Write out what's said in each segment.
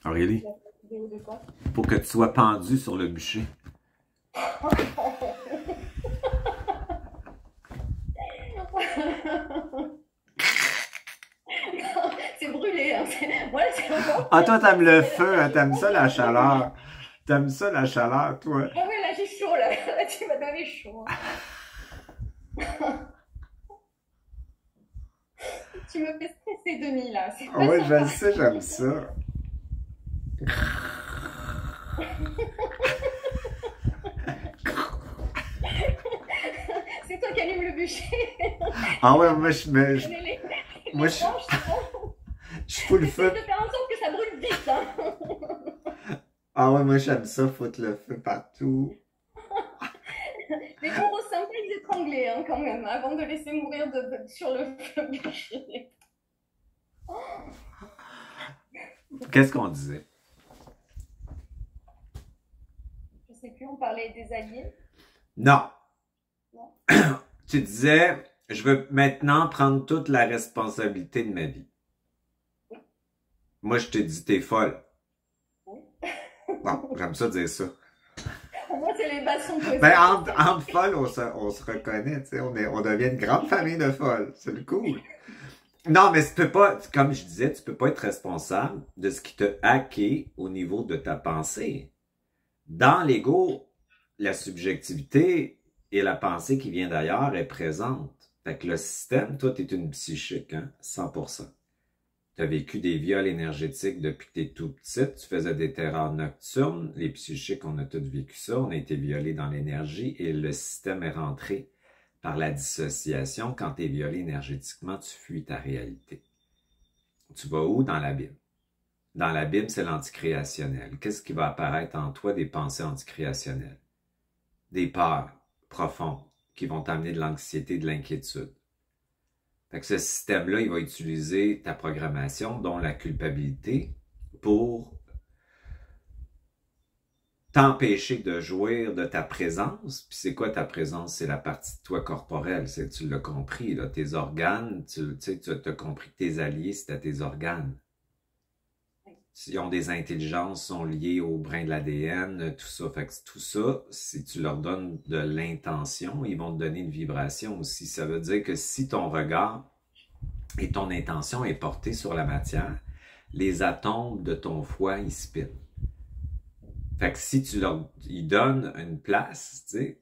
Aurélie, Vidéo de quoi? pour que tu sois pendu sur le bûcher. C'est brûlé, hein. Voilà, c'est vraiment. Ah, toi, t'aimes le feu, hein, t'aimes ça la chaleur. T'aimes ça la chaleur, toi. Ah ouais, là j'ai chaud, là. Là, tu m'as donné chaud. Tu me fais stresser, Denis, là. C'est Ah pas ouais, je le sympa. sais, j'aime ça. C'est toi qui allume le bûcher. Ah ouais, moi, je me, Tu connais moi, les branches, c'est bon. je fous le Essaye feu. de faire en sorte que ça brûle vite, hein. Ah ouais, moi, j'aime ça, foutre le feu partout. Les coraux sympas, ils étranglaient, hein, quand même, avant de laisser mourir sur le feu bûcher. Qu'est-ce qu'on disait? Je sais plus, on parlait des alliés. Non. Non. Tu disais, je veux maintenant prendre toute la responsabilité de ma vie. Moi, je t'ai dit, t'es folle. Oui. Bon, j'aime ça dire ça. Moi, c'est les bassons poétiques. Ben, entre folles, on se reconnaît, tu sais, on devient une grande famille de folles. C'est le cool. Non, mais tu peux pas, comme je disais, tu peux pas être responsable de ce qui te hacké au niveau de ta pensée. Dans l'ego, la subjectivité et la pensée qui vient d'ailleurs est présente. Fait que le système, toi, t'es une psychique, hein, 100%. Tu as vécu des viols énergétiques depuis que tu es tout petite, tu faisais des terreurs nocturnes, les psychiques, on a tous vécu ça, on a été violés dans l'énergie et le système est rentré par la dissociation. Quand tu es violé énergétiquement, tu fuis ta réalité. Tu vas où dans la Bible? Dans la Bible, c'est l'anticréationnel. Qu'est-ce qui va apparaître en toi? Des pensées anticréationnelles, des peurs profondes qui vont t'amener de l'anxiété, de l'inquiétude. Fait que ce système-là, il va utiliser ta programmation, dont la culpabilité, pour t'empêcher de jouir de ta présence. Puis c'est quoi ta présence? C'est la partie de toi corporelle. Tu l'as compris, là, tes organes, tu as compris que tes alliés, c'était tes organes. Ils ont des intelligences, sont liés au brin de l'ADN, tout ça. Fait que tout ça, si tu leur donnes de l'intention, ils vont te donner une vibration aussi. Ça veut dire que si ton regard et ton intention est portée sur la matière, les atomes de ton foie, ils spinent. Fait que si tu leur ils donnes une place, tu sais,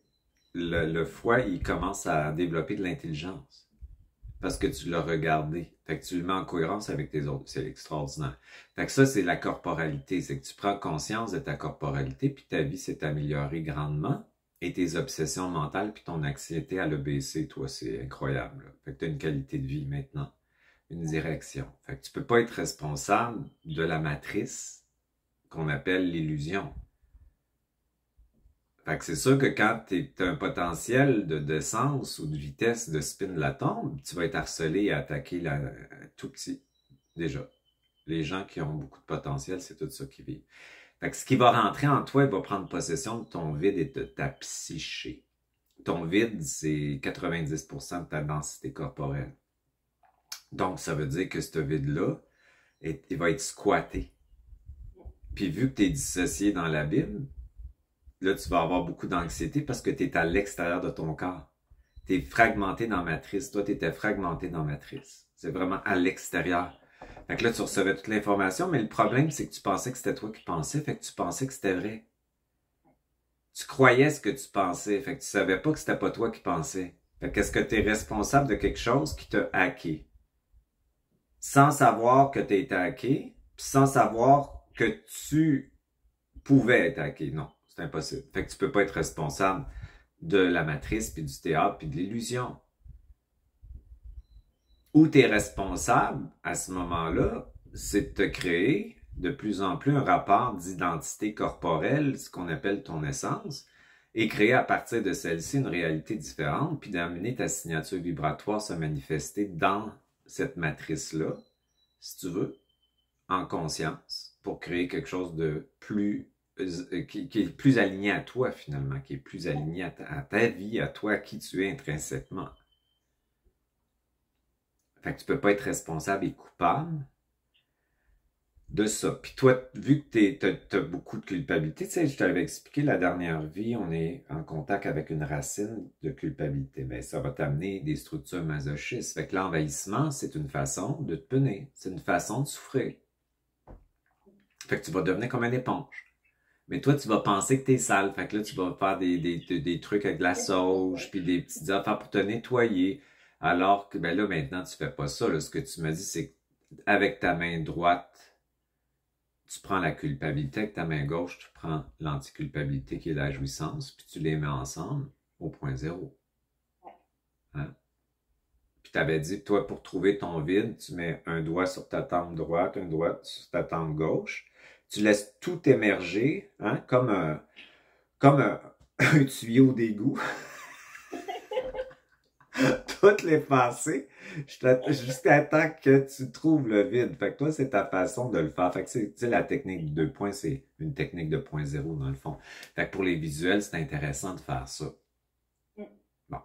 le foie, il commence à développer de l'intelligence. Parce que tu l'as regardé. Fait que tu le mets en cohérence avec tes autres. C'est extraordinaire. Fait que ça, c'est la corporalité. C'est que tu prends conscience de ta corporalité, puis ta vie s'est améliorée grandement. Et tes obsessions mentales, puis ton anxiété, elle a baissé. Toi, c'est incroyable. Là. Fait que tu as une qualité de vie maintenant. Une direction. Fait que tu peux pas être responsable de la matrice qu'on appelle l'illusion. Fait que c'est sûr que quand tu as un potentiel de sens ou de vitesse de spin de la tombe, tu vas être harcelé et attaqué tout petit, déjà. Les gens qui ont beaucoup de potentiel, c'est tout ça qui vivent. Fait que ce qui va rentrer en toi, il va prendre possession de ton vide et de ta psyché. Ton vide, c'est 90% de ta densité corporelle. Donc, ça veut dire que ce vide-là, il va être squatté. Puis vu que tu es dissocié dans la Bible, là, tu vas avoir beaucoup d'anxiété parce que tu es à l'extérieur de ton corps. Tu es fragmenté dans matrice. Toi, tu étais fragmenté dans matrice. C'est vraiment à l'extérieur. Fait que là, tu recevais toute l'information, mais le problème, c'est que tu pensais que c'était toi qui pensais, fait que tu pensais que c'était vrai. Tu croyais ce que tu pensais, fait que tu savais pas que c'était pas toi qui pensais. Fait qu'est-ce que tu es responsable de quelque chose qui t'a hacké? Sans savoir que tu été hacké, puis sans savoir que tu pouvais être hacké. Non. C'est impossible. Fait que tu peux pas être responsable de la matrice, puis du théâtre, puis de l'illusion. Où tu es responsable, à ce moment-là, c'est de te créer de plus en plus un rapport d'identité corporelle, ce qu'on appelle ton essence, et créer à partir de celle-ci une réalité différente, puis d'amener ta signature vibratoire se manifester dans cette matrice-là, si tu veux, en conscience, pour créer quelque chose de plus qui est plus aligné à toi finalement, qui est plus aligné à ta vie, à toi, qui tu es intrinsèquement. Fait que tu peux pas être responsable et coupable de ça. Puis toi, vu que t'as beaucoup de culpabilité, tu sais, je t'avais expliqué la dernière vie, on est en contact avec une racine de culpabilité. Ben, ça va t'amener des structures masochistes. Fait que l'envahissement, c'est une façon de te punir. C'est une façon de souffrir. Fait que tu vas devenir comme une éponge. Mais toi, tu vas penser que t'es sale. Fait que là, tu vas faire des trucs avec de la sauge, puis des petites affaires pour te nettoyer. Alors que, ben là, maintenant, tu fais pas ça. Là. Ce que tu me dis, c'est qu'avec ta main droite, tu prends la culpabilité, avec ta main gauche, tu prends l'anticulpabilité qui est la jouissance, puis tu les mets ensemble au point zéro. Hein? Puis tu avais dit, toi, pour trouver ton vide, tu mets un doigt sur ta tempe droite, un doigt sur ta tempe gauche. Tu laisses tout émerger, hein, un tuyau d'égout. Toutes les pensées, jusqu'à temps que tu trouves le vide. Fait que toi, c'est ta façon de le faire. Fait que tu sais, la technique de 2 points, c'est une technique de point zéro dans le fond. Fait que pour les visuels, c'est intéressant de faire ça. Bon.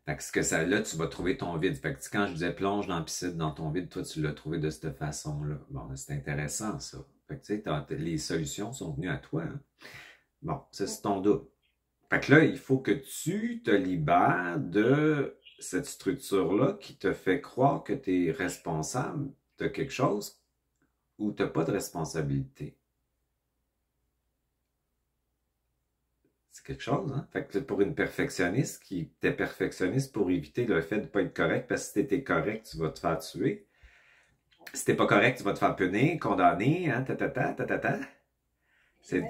Fait que ce que ça, là, tu vas trouver ton vide. Fait que quand je disais plonge dans la piscine, dans ton vide, toi, tu l'as trouvé de cette façon-là. Bon, c'est intéressant, ça. Fait que tu sais, les solutions sont venues à toi. Hein? Bon, ça, c'est ton doute. Fait que là, il faut que tu te libères de cette structure-là qui te fait croire que tu es responsable de quelque chose ou tu n'as pas de responsabilité. C'est quelque chose, hein? Fait que pour une perfectionniste qui était perfectionniste pour éviter le fait de ne pas être correct, parce que si tu étais correct, tu vas te faire tuer. Si tu n'es pas correct, tu vas te faire punir, condamner, hein? C'est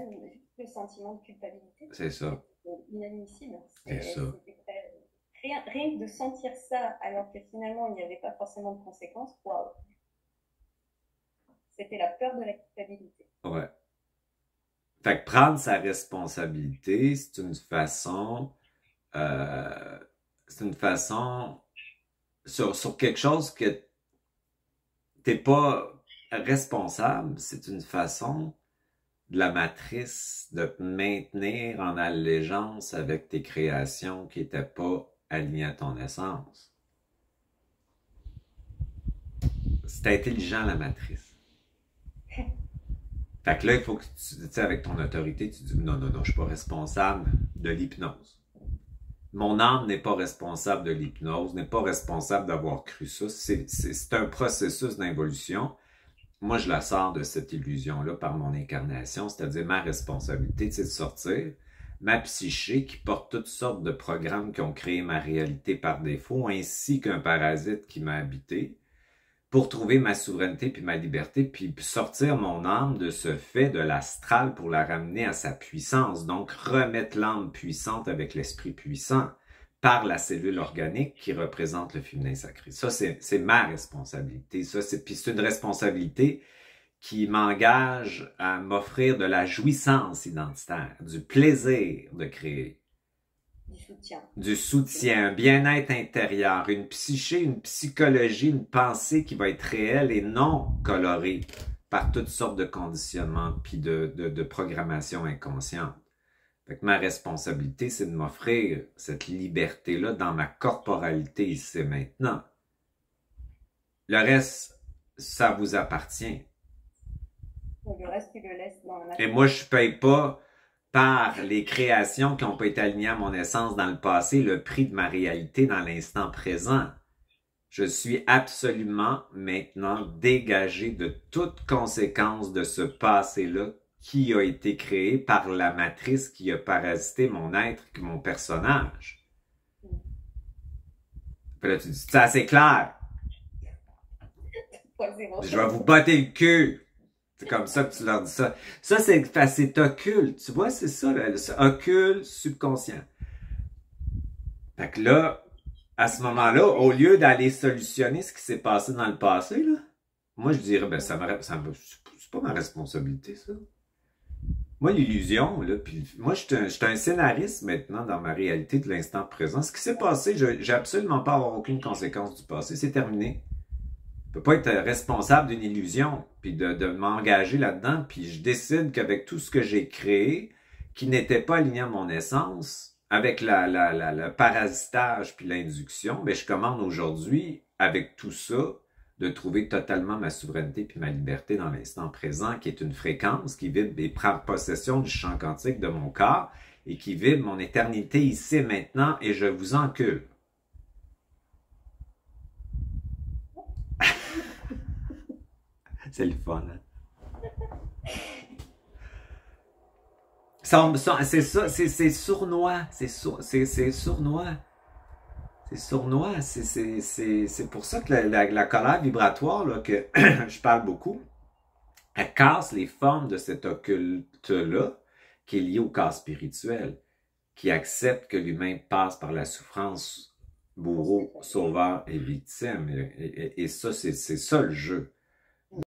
le sentiment de culpabilité. C'est ça. Inadmissible. C'est ça. Rien que de sentir ça, alors que finalement, il n'y avait pas forcément de conséquences, waouh. C'était la peur de la culpabilité. Ouais. Fait que prendre sa responsabilité, c'est une façon sur quelque chose que t'es pas responsable, c'est une façon de la matrice de te maintenir en allégeance avec tes créations qui n'étaient pas alignées à ton essence. C'est intelligent, la matrice. Fait que là, il faut que tu sais, avec ton autorité, tu dis non, je suis pas responsable de l'hypnose. Mon âme n'est pas responsable de l'hypnose, n'est pas responsable d'avoir cru ça. C'est un processus d'involution. Moi, je la sors de cette illusion-là par mon incarnation, c'est-à-dire ma responsabilité, c'est de sortir ma psyché qui porte toutes sortes de programmes qui ont créé ma réalité par défaut, ainsi qu'un parasite qui m'a habité, pour trouver ma souveraineté puis ma liberté, puis sortir mon âme de ce fait de l'astral pour la ramener à sa puissance. Donc, remettre l'âme puissante avec l'esprit puissant par la cellule organique qui représente le féminin sacré. Ça, c'est ma responsabilité. Puis c'est une responsabilité qui m'engage à m'offrir de la jouissance identitaire, du plaisir de créer. Du soutien, un bien-être intérieur, une psyché, une psychologie, une pensée qui va être réelle et non colorée par toutes sortes de conditionnements puis de programmation inconsciente. Fait que ma responsabilité, c'est de m'offrir cette liberté-là dans ma corporalité ici et maintenant. Le reste, ça vous appartient. Le reste, tu le laisses dans la... Et moi, je ne paye pas par les créations qui n'ont pas été alignées à mon essence dans le passé le prix de ma réalité dans l'instant présent. Je suis absolument maintenant dégagé de toute conséquence de ce passé-là qui a été créé par la matrice qui a parasité mon être, mon personnage. Puis là, tu dis, c'est assez clair. Je vais vous botter le cul. C'est comme ça que tu leur dis ça. Ça, c'est occulte. Tu vois, c'est ça, occulte, subconscient. Fait que là, à ce moment-là, au lieu d'aller solutionner ce qui s'est passé dans le passé, là, moi, je dirais, ben, c'est pas ma responsabilité, ça. Moi, l'illusion, là, puis moi, je suis un scénariste maintenant dans ma réalité de l'instant présent. Ce qui s'est passé, j'ai absolument pas à avoir aucune conséquence du passé. C'est terminé. Je peux pas être responsable d'une illusion, puis de m'engager là-dedans, puis je décide qu'avec tout ce que j'ai créé, qui n'était pas aligné à mon essence, avec le parasitage puis l'induction, ben je commande aujourd'hui, avec tout ça, de trouver totalement ma souveraineté puis ma liberté dans l'instant présent, qui est une fréquence qui vibre et prend possession du champ quantique de mon corps et qui vibre mon éternité ici et maintenant, et je vous encule. C'est le fun, hein? C'est ça, c'est sournois, c'est sournois. C'est sournois, c'est pour ça que la colère vibratoire, là, que je parle beaucoup, elle casse les formes de cet occulte-là, qui est lié au corps spirituel, qui accepte que l'humain passe par la souffrance, bourreau, sauveur et victime. Et ça, c'est ça le jeu.